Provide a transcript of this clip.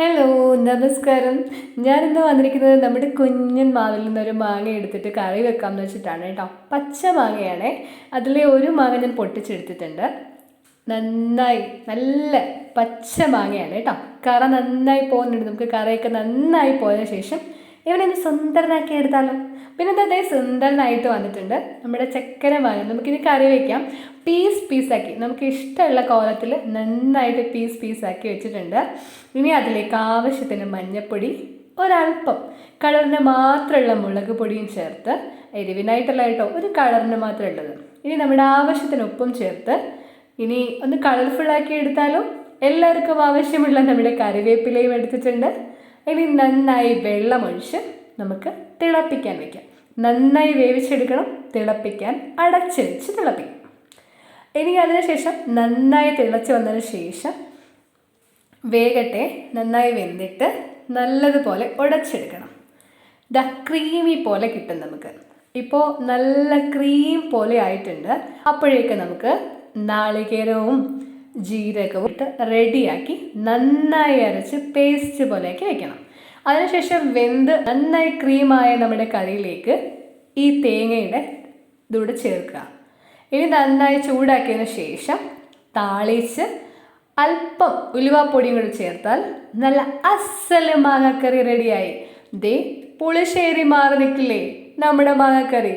Hello, നമസ്കാരം. ഞാനിന്ന് വന്നിരിക്കുന്നത് നമ്മുടെ കുഞ്ഞൻ മാവിൽ നിന്നൊരു മാങ്ങ എടുത്തിട്ട് കറി വെക്കാമെന്ന് വെച്ചിട്ടാണ് കേട്ടോ. പച്ച മാങ്ങയാണേ. അതിലെ ഒരു മാങ്ങ ഞാൻ പൊട്ടിച്ചെടുത്തിട്ടുണ്ട്. നന്നായി നല്ല പച്ച മാങ്ങയാണ് കേട്ടോ. കറ നന്നായി പോകുന്നുണ്ട്. നമുക്ക് കറിയൊക്കെ നന്നായി പോയതിനു ശേഷം ഇവനെ ഒന്ന് സുന്ദരനാക്കി എടുത്താലോ. പിന്നെ അതേ സുന്ദരനായിട്ട് വന്നിട്ടുണ്ട് നമ്മുടെ ചക്കര മാങ്ങ. നമുക്കിനി കറി വയ്ക്കാം. പീസാക്കി നമുക്ക് ഇഷ്ടമുള്ള കോലത്തിൽ നന്നായിട്ട് പീസാക്കി വെച്ചിട്ടുണ്ട്. ഇനി അതിലേക്ക് ആവശ്യത്തിന് മഞ്ഞൾപ്പൊടി, ഒരൽപ്പം കളറിന് മാത്രമുള്ള മുളക് പൊടിയും ചേർത്ത്, എരിവിനായിട്ടല്ല കേട്ടോ, ഒരു കളറിന് മാത്രം ഉള്ളത്. ഇനി നമ്മുടെ ആവശ്യത്തിന് ഉപ്പും ചേർത്ത് ഇനി ഒന്ന് കളർഫുള്ളാക്കി എടുത്താലും. എല്ലാവർക്കും ആവശ്യമുള്ള നമ്മുടെ കറിവേപ്പിലയും എടുത്തിട്ടുണ്ട്. ഇനി നന്നായി വെള്ളമൊഴിച്ച് നമുക്ക് തിളപ്പിക്കാൻ വയ്ക്കാം. നന്നായി വേവിച്ചെടുക്കണം. തിളപ്പിക്കാൻ അടച്ച് വെച്ച് തിളപ്പിക്കും. ഇനി അതിനുശേഷം നന്നായി തിളച്ച് വന്നതിന് ശേഷം വേഗട്ടെ. നന്നായി വെന്തിട്ട് നല്ലതുപോലെ ഉടച്ചെടുക്കണം. ക്രീമി പോലെ കിട്ടും നമുക്ക്. ഇപ്പോൾ നല്ല ക്രീം പോലെ ആയിട്ടുണ്ട്. അപ്പോഴേക്ക് നമുക്ക് നാളികേരവും ജീരകവും ഇട്ട് റെഡിയാക്കി നന്നായി അരച്ച് പേസ്റ്റ് പോലെയാക്കി വെക്കണം. അതിനുശേഷം വെന്ത് നന്നായി ക്രീമായ നമ്മുടെ കറിയിലേക്ക് ഈ തേങ്ങയുടെ ഇതൂടെ ചേർക്കുക. ഇനി നന്നായി ചൂടാക്കിയതിന് ശേഷം താളിച്ച് അല്പം ഉലുവാപ്പൊടിയും കൂടി ചേർത്താൽ നല്ല അസല് മാങ്ങാക്കറി റെഡിയായി. ദേ പുളിശ്ശേരി മാറി നിൽക്കില്ലേ നമ്മുടെ മാങ്ങാക്കറി.